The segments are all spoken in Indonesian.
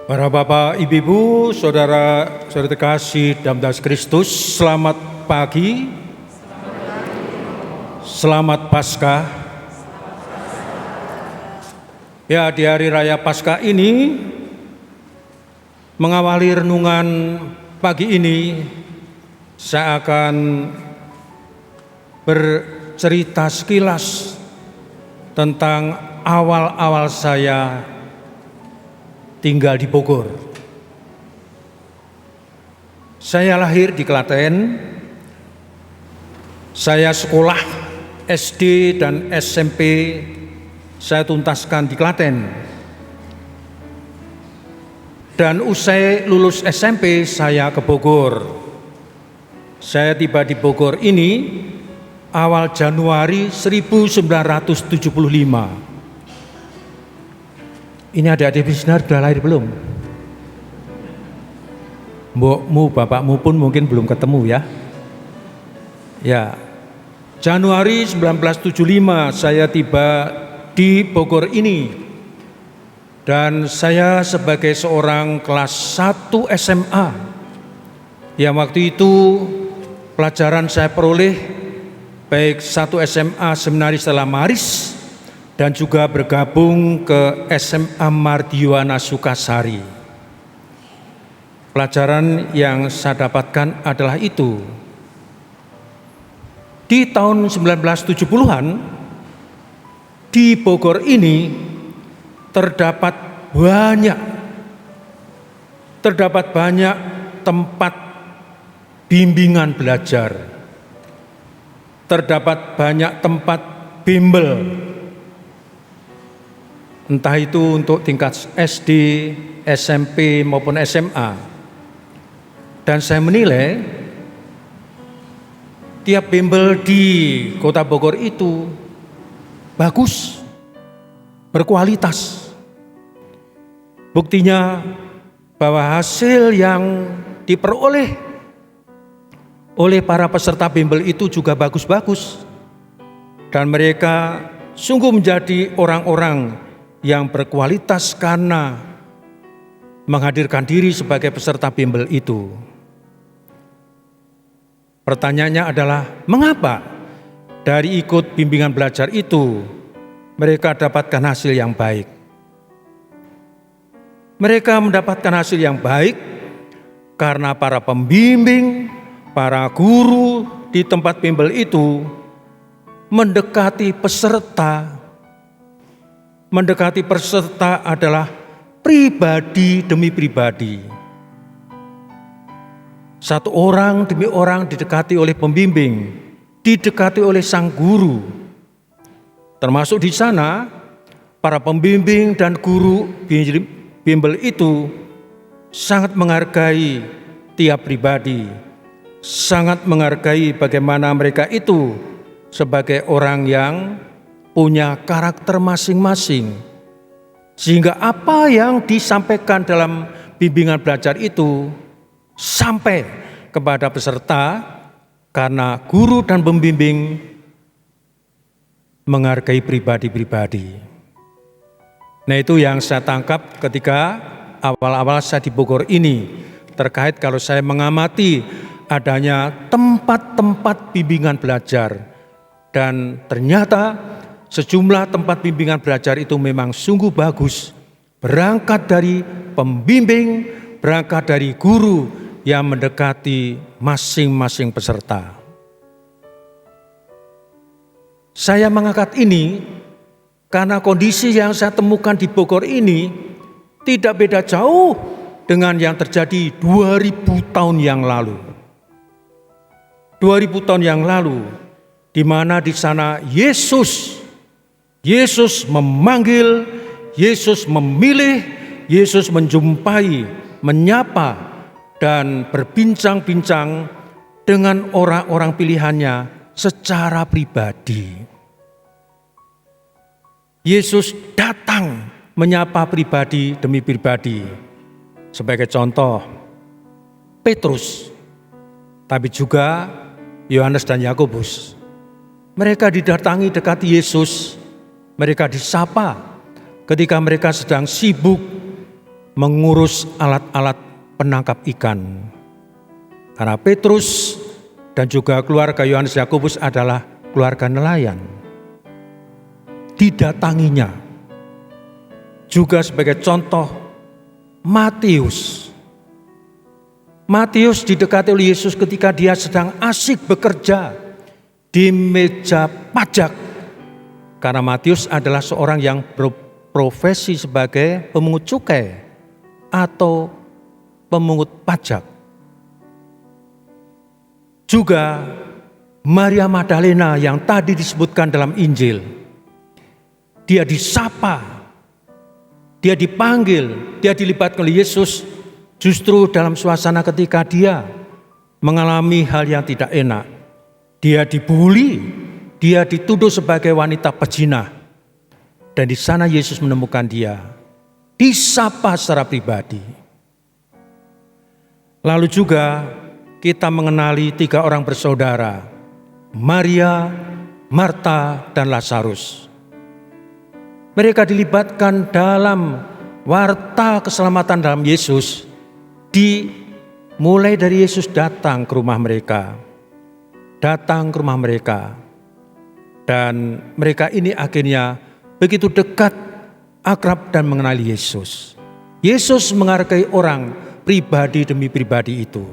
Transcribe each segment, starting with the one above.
Para Bapak, Ibu, Saudara terkasih dalam Yesus Kristus, selamat pagi, selamat Paskah. Ya, di hari raya Paskah ini, mengawali renungan pagi ini, saya akan bercerita sekilas tentang awal-awal saya tinggal di Bogor. Saya lahir di Klaten. Saya sekolah SD dan SMP saya tuntaskan di Klaten. Dan usai lulus SMP saya ke Bogor. Saya tiba di Bogor ini awal Januari 1975. Ini adik-adik Bisnar sudah lahir belum? Mbokmu, bapakmu pun mungkin belum ketemu ya. Ya, Januari 1975 saya tiba di Bogor ini. Dan saya sebagai seorang kelas 1 SMA. Yang waktu itu pelajaran saya peroleh baik 1 SMA Seminari Stella Maris dan juga bergabung ke SMA Mardiwana Sukasari. Pelajaran yang saya dapatkan adalah itu. Di tahun 1970-an, di Bogor ini terdapat banyak tempat bimbingan belajar. Terdapat banyak tempat bimbel. Entah itu untuk tingkat SD, SMP maupun SMA. Dan saya menilai tiap bimbel di Kota Bogor itu bagus, berkualitas. Buktinya bahwa hasil yang diperoleh oleh para peserta bimbel itu juga bagus-bagus. Dan mereka sungguh menjadi orang-orang yang berkualitas karena menghadirkan diri sebagai peserta bimbel itu. Pertanyaannya adalah, mengapa dari ikut bimbingan belajar itu mereka dapatkan hasil yang baik? Mereka mendapatkan hasil yang baik karena para pembimbing, para guru di tempat bimbel itu mendekati peserta adalah pribadi demi pribadi. Satu orang demi orang didekati oleh pembimbing, didekati oleh sang guru. Termasuk di sana, para pembimbing dan guru bimbel itu sangat menghargai tiap pribadi, sangat menghargai bagaimana mereka itu sebagai orang yang punya karakter masing-masing, sehingga apa yang disampaikan dalam bimbingan belajar itu sampai kepada peserta karena guru dan pembimbing menghargai pribadi-pribadi. Nah, itu yang saya tangkap ketika awal-awal saya di Bogor ini, terkait kalau saya mengamati adanya tempat-tempat bimbingan belajar. Dan ternyata sejumlah tempat bimbingan belajar itu memang sungguh bagus. Berangkat dari pembimbing, berangkat dari guru yang mendekati masing-masing peserta. Saya mengangkat ini karena kondisi yang saya temukan di Bogor ini tidak beda jauh dengan yang terjadi 2000 tahun yang lalu. 2000 tahun yang lalu, di mana di sana Yesus memanggil, Yesus memilih, Yesus menjumpai, menyapa, dan berbincang-bincang dengan orang-orang pilihannya secara pribadi. Yesus datang menyapa pribadi demi pribadi. Sebagai contoh, Petrus, tapi juga Yohanes dan Yakobus. Mereka didatangi dekati Yesus, mereka disapa ketika mereka sedang sibuk mengurus alat-alat penangkap ikan. Karena Petrus dan juga keluarga Yohanes Yakobus adalah keluarga nelayan. Didatanginya. Juga sebagai contoh Matius. Matius didekati oleh Yesus ketika dia sedang asik bekerja di meja pajak. Karena Matius adalah seorang yang berprofesi sebagai pemungut cukai atau pemungut pajak. Juga Maria Magdalena yang tadi disebutkan dalam Injil. Dia disapa, dia dipanggil, dia dilibatkan oleh Yesus justru dalam suasana ketika dia mengalami hal yang tidak enak. Dia dibully, dia dituduh sebagai wanita pezina. Dan di sana Yesus menemukan dia, disapa secara pribadi. Lalu juga kita mengenali 3 orang bersaudara, Maria, Marta, dan Lazarus. Mereka dilibatkan dalam warta keselamatan dalam Yesus, mulai dari Yesus datang ke rumah mereka. Dan mereka ini akhirnya begitu dekat, akrab dan mengenali Yesus. Yesus menghargai orang pribadi demi pribadi itu.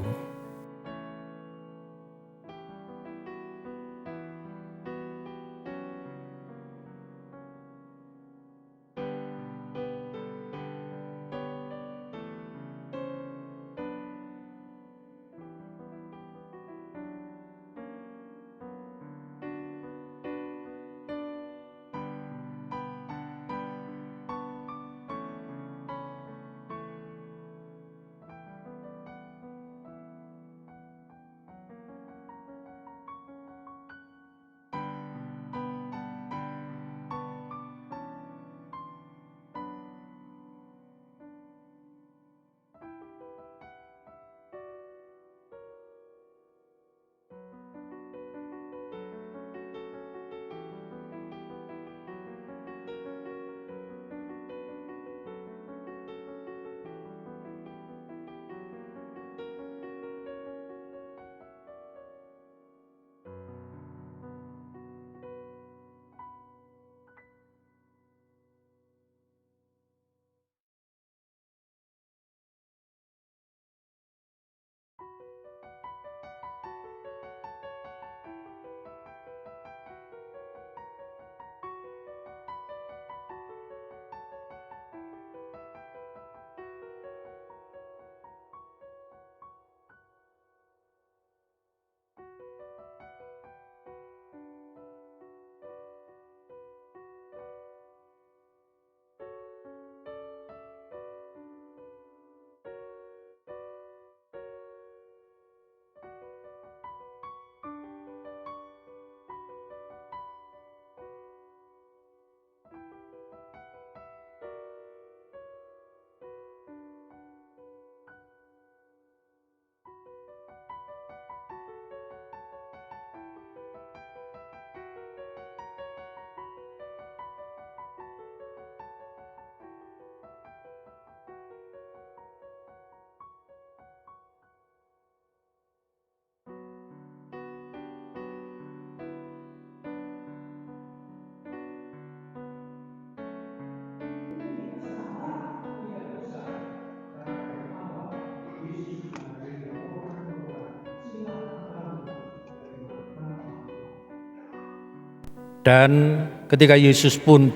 Dan ketika Yesus pun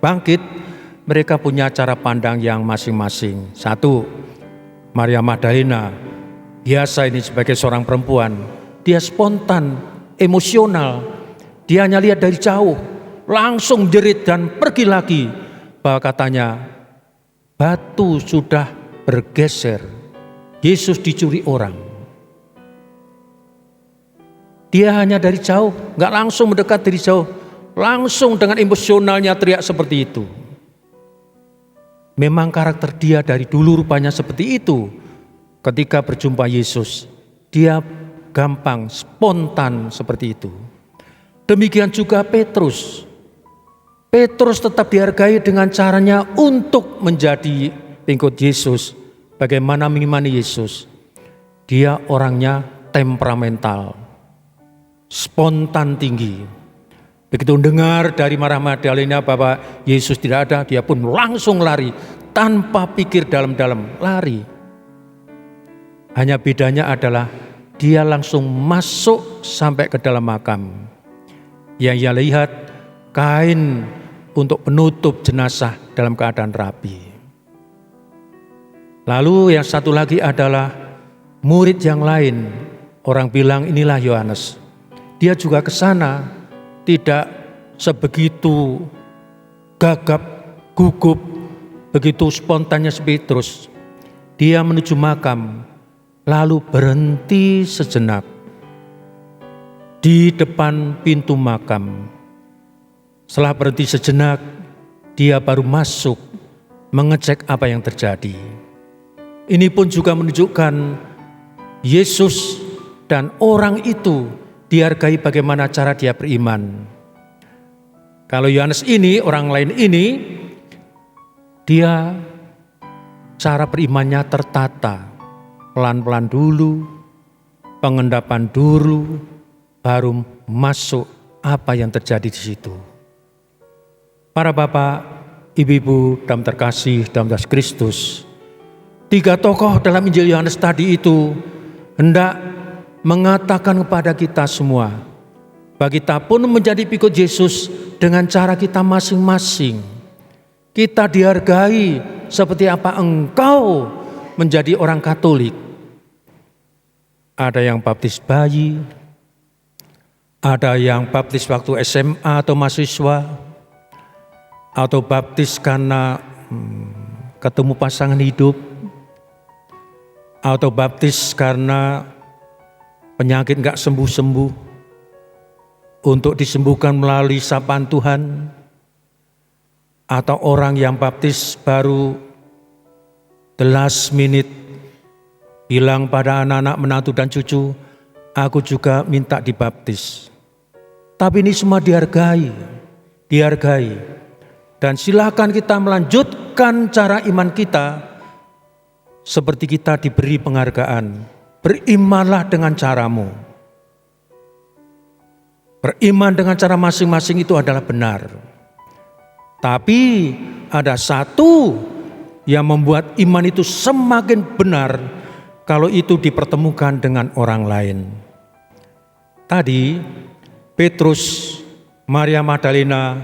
bangkit, mereka punya cara pandang yang masing-masing. Satu, Maria Magdalena, biasa ini sebagai seorang perempuan, dia spontan, emosional. Dia hanya lihat dari jauh, langsung jerit dan pergi lagi. Bahwa katanya, batu sudah bergeser, Yesus dicuri orang. Dia hanya dari jauh, gak langsung mendekat dari jauh. Langsung dengan emosionalnya teriak seperti itu. Memang karakter dia dari dulu rupanya seperti itu. Ketika berjumpa Yesus, dia gampang, spontan seperti itu. Demikian juga Petrus. Petrus tetap dihargai dengan caranya untuk menjadi pengikut Yesus, bagaimana mengimani Yesus. Dia orangnya temperamental, spontan tinggi. Begitu dengar dari Maria Magdalena bahwa Yesus tidak ada, dia pun langsung lari tanpa pikir dalam-dalam, lari. Hanya bedanya adalah dia langsung masuk sampai ke dalam makam. Yang ia lihat kain untuk penutup jenazah dalam keadaan rapi. Lalu yang satu lagi adalah murid yang lain. Orang bilang inilah Yohanes. Dia juga ke sana, tidak sebegitu gagap, gugup, begitu spontannya Petrus. Dia menuju makam, lalu berhenti sejenak di depan pintu makam. Setelah berhenti sejenak, dia baru masuk mengecek apa yang terjadi. Ini pun juga menunjukkan Yesus dan orang itu dihargai bagaimana cara dia beriman. Kalau Yohanes ini, orang lain ini, dia cara berimannya tertata. Pelan-pelan dulu, pengendapan dulu, baru masuk apa yang terjadi di situ. Para bapak, ibu-ibu dalam terkasih dalam Yesus Kristus, 3 tokoh dalam Injil Yohanes tadi itu hendak mengatakan kepada kita semua, bahwa kita pun menjadi pengikut Yesus dengan cara kita masing-masing. Kita dihargai seperti apa engkau menjadi orang Katolik. Ada yang baptis bayi, ada yang baptis waktu SMA atau mahasiswa, atau baptis karena ketemu pasangan hidup, atau baptis karena penyakit gak sembuh-sembuh, untuk disembuhkan melalui sapaan Tuhan, atau orang yang baptis baru the last minute, bilang pada anak-anak, menantu dan cucu, aku juga minta dibaptis. Tapi ini semua dihargai. Dan silakan kita melanjutkan cara iman kita seperti kita diberi penghargaan. Berimanlah dengan caramu. Beriman dengan cara masing-masing itu adalah benar. Tapi ada satu yang membuat iman itu semakin benar kalau itu dipertemukan dengan orang lain. Tadi Petrus, Maria Magdalena,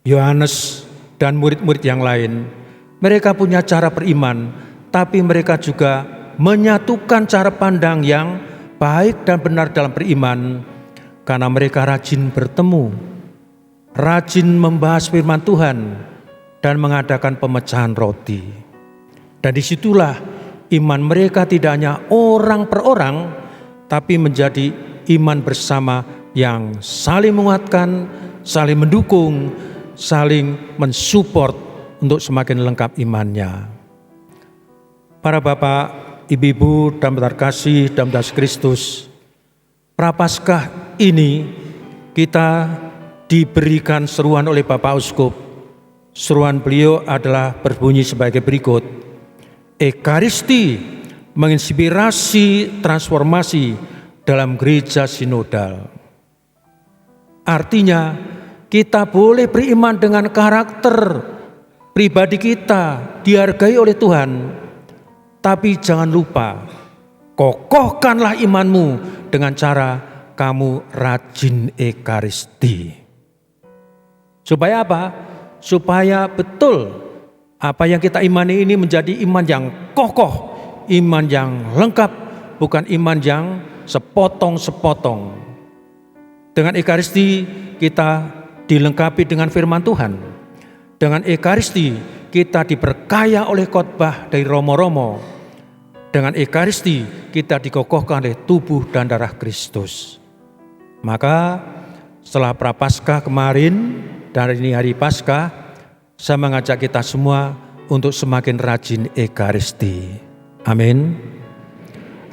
Yohanes, dan murid-murid yang lain, mereka punya cara beriman, tapi mereka juga menyatukan cara pandang yang baik dan benar dalam beriman, karena mereka rajin bertemu, rajin membahas firman Tuhan, dan mengadakan pemecahan roti. Dan disitulah iman mereka tidak hanya orang per orang, tapi menjadi iman bersama yang saling menguatkan, saling mendukung, saling mensupport untuk semakin lengkap imannya. Para bapak, ibu-ibu dalam terkasih dalam Yesus Kristus, Prapaskah ini kita diberikan seruan oleh Bapak Uskup. Seruan beliau adalah berbunyi sebagai berikut. Ekaristi menginspirasi transformasi dalam gereja sinodal. Artinya kita boleh beriman dengan karakter pribadi kita dihargai oleh Tuhan. Tapi jangan lupa, kokohkanlah imanmu dengan cara kamu rajin ekaristi. Supaya apa? Supaya betul apa yang kita imani ini menjadi iman yang kokoh, iman yang lengkap, bukan iman yang sepotong-sepotong. Dengan ekaristi kita dilengkapi dengan firman Tuhan. Dengan ekaristi kita diberkaya oleh khotbah dari romo-romo. Dengan ekaristi kita dikokohkan oleh tubuh dan darah Kristus. Maka setelah Prapaskah kemarin dan ini hari Paskah, saya mengajak kita semua untuk semakin rajin ekaristi. Amin.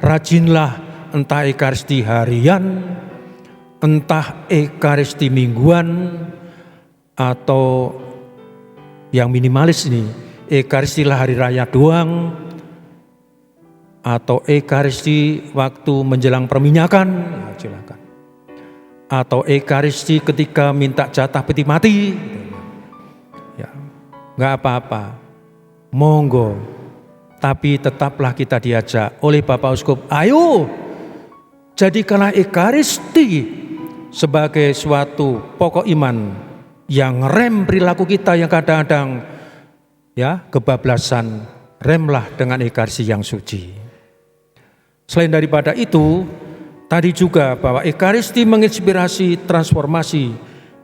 Rajinlah, entah ekaristi harian, entah ekaristi mingguan, atau yang minimalis ini, Ekaristi lah hari raya doang, atau Ekaristi waktu menjelang perminyakan, ya silakan. Atau Ekaristi ketika minta jatah peti mati, ya nggak apa-apa, monggo. Tapi tetaplah kita diajak oleh Bapak Uskup, ayo jadikanlah Ekaristi sebagai suatu pokok iman yang rem perilaku kita yang kadang-kadang ya kebablasan, remlah dengan Ekaristi yang suci. Selain daripada itu, tadi juga bahwa Ekaristi menginspirasi transformasi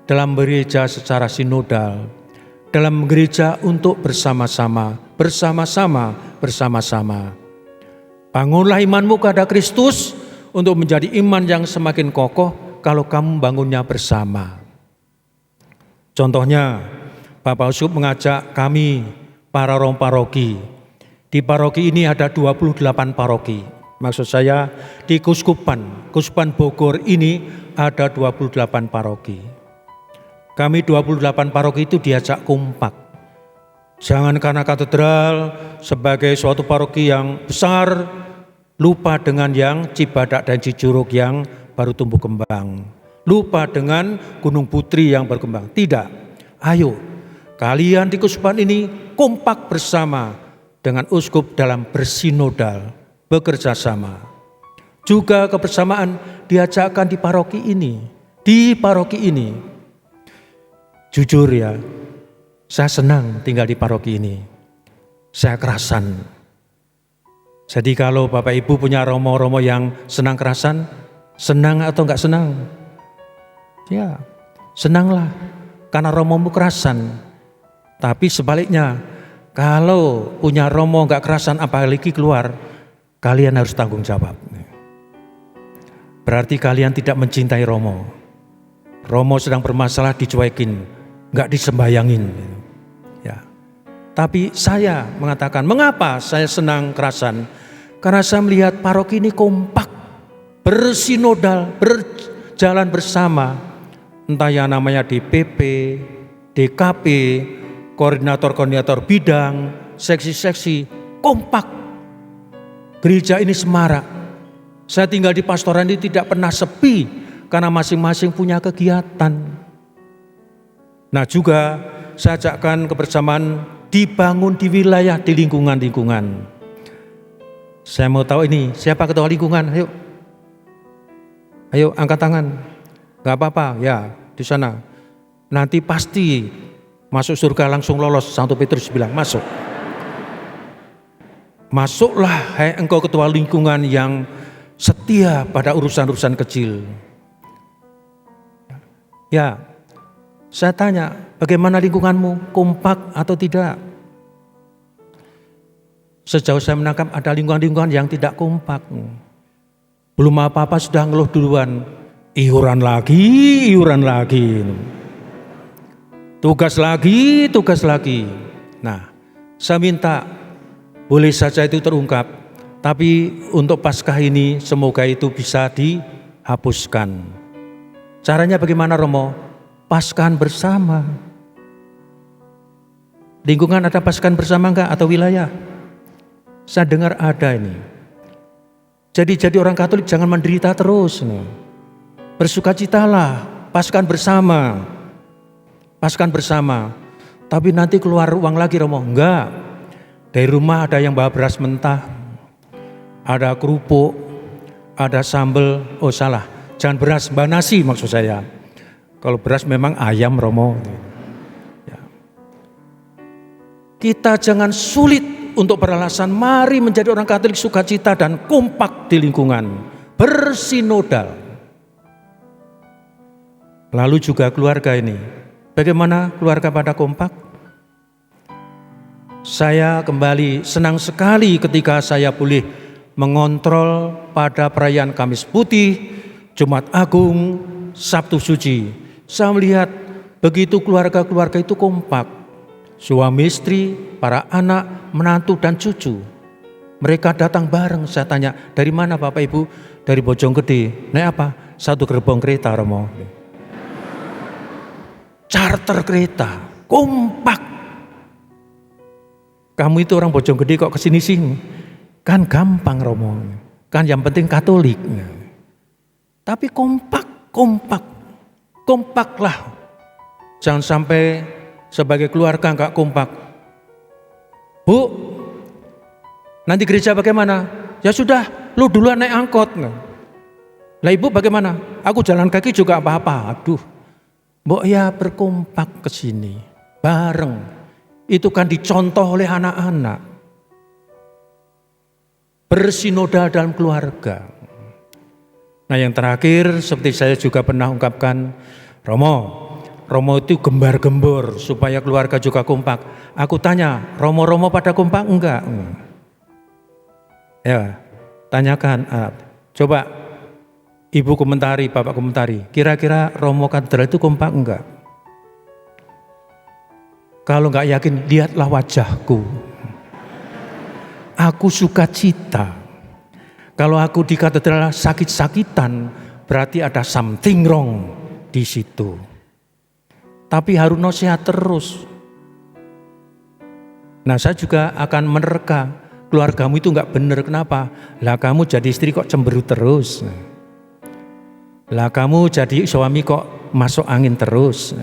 dalam gereja secara sinodal, dalam gereja untuk bersama-sama. Bangunlah imanmu kepada Kristus untuk menjadi iman yang semakin kokoh kalau kamu bangunnya bersama. Contohnya, Bapak Uskup mengajak kami para rom paroki. Di paroki ini ada 28 paroki. Maksud saya di Kuskupan Bogor ini ada 28 paroki. Kami 28 paroki itu diajak kompak. Jangan karena katedral sebagai suatu paroki yang besar lupa dengan yang Cibadak dan Cijuruk yang baru tumbuh kembang. Lupa dengan Gunung Putri yang berkembang. Tidak. Ayo kalian di Kuskupan ini kompak bersama dengan uskup dalam bersinodal, bekerja sama. Juga kebersamaan diajakkan di paroki ini. Di paroki ini. Jujur ya, saya senang tinggal di paroki ini. Saya kerasan. Jadi kalau Bapak Ibu punya romo-romo yang senang kerasan, senang atau enggak senang? Ya, senanglah karena romomu kerasan. Tapi sebaliknya, kalau punya romo enggak kerasan apalagi keluar, kalian harus tanggung jawab. Berarti kalian tidak mencintai romo. Romo sedang bermasalah dicuekin, enggak disembayangin. Ya. Tapi saya mengatakan, mengapa saya senang kerasan? Karena saya melihat paroki ini kompak, bersinodal, berjalan bersama. Entah yang namanya DPP, DKP, koordinator-koordinator bidang, seksi-seksi, kompak. Gereja ini semarak. Saya tinggal di pastoran ini tidak pernah sepi, karena masing-masing punya kegiatan. Nah juga saya ajakkan kebersamaan dibangun di wilayah, di lingkungan-lingkungan. Saya mau tahu ini, siapa ketua lingkungan? Ayo angkat tangan. Gak apa-apa, ya di sana. Nanti pasti masuk surga langsung lolos. Santo Petrus bilang masuk. Masuklah hai engkau ketua lingkungan yang setia pada urusan-urusan kecil. Ya, saya tanya, bagaimana lingkunganmu? Kompak atau tidak? Sejauh saya menangkap ada lingkungan-lingkungan yang tidak kompak. Belum apa-apa sudah ngeluh duluan. Iuran lagi. Tugas lagi. Nah, saya minta boleh saja itu terungkap. Tapi untuk Paskah ini semoga itu bisa dihapuskan. Caranya bagaimana Romo? Paskahan bersama. Lingkungan ada paskahan bersama enggak atau wilayah? Saya dengar ada ini. Jadi orang Katolik jangan menderita terus. Bersukacitalah, paskahan bersama. Paskahan bersama. Tapi nanti keluar uang lagi Romo? Enggak. Dari rumah ada yang bawa beras mentah. Ada kerupuk, ada sambal. Oh salah, jangan beras, mbak nasi maksud saya. Kalau beras memang ayam Romo. Ya. Kita jangan sulit untuk beralasan, mari menjadi orang Katolik sukacita dan kompak di lingkungan, bersinodal. Lalu juga keluarga ini, bagaimana keluarga pada kompak? Saya kembali senang sekali ketika saya boleh mengontrol pada perayaan Kamis Putih, Jumat Agung, Sabtu Suci. Saya melihat begitu keluarga-keluarga itu kompak. Suami istri, para anak, menantu dan cucu. Mereka datang bareng. Saya tanya, dari mana Bapak Ibu? Dari Bojonggede. Naik apa? 1 gerbong kereta Romo. Charter kereta, kompak. Kamu itu orang Bojonggede kok kesini sih? Kan gampang Romo, kan yang penting Katolik. Tapi kompaklah. Jangan sampai sebagai keluarga enggak kompak. Bu, nanti gereja bagaimana? Ya sudah, lu duluan naik angkot. Lah ibu bagaimana? Aku jalan kaki juga apa-apa. Aduh, mbok ya berkompak ke sini, bareng. Itu kan dicontoh oleh anak-anak. Bersinoda dalam keluarga. Nah yang terakhir, seperti saya juga pernah ungkapkan, Romo itu gembar-gembor supaya keluarga juga kompak. Aku tanya, Romo pada kompak enggak? Ya, tanyakan. Coba Ibu komentari, Bapak komentari. Kira-kira Romo Katedral itu kompak enggak? Kalau enggak yakin, lihatlah wajahku. Aku sukacita. Kalau aku di katedral sakit-sakitan, berarti ada something wrong di situ. Tapi Haruno sehat terus. Nah saya juga akan menerka, keluargamu itu enggak benar. Kenapa? Lah kamu jadi istri kok cemberut terus. Lah kamu jadi suami kok masuk angin terus.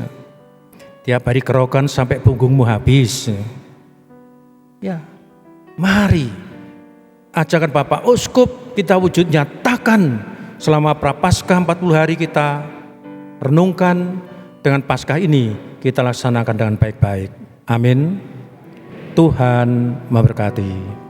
Tiap hari kerokan sampai punggungmu habis. Ya, mari ajakan Bapak Uskup kita wujud nyatakan selama Prapaskah 40 hari kita renungkan, dengan Paskah ini kita laksanakan dengan baik-baik. Amin. Tuhan memberkati.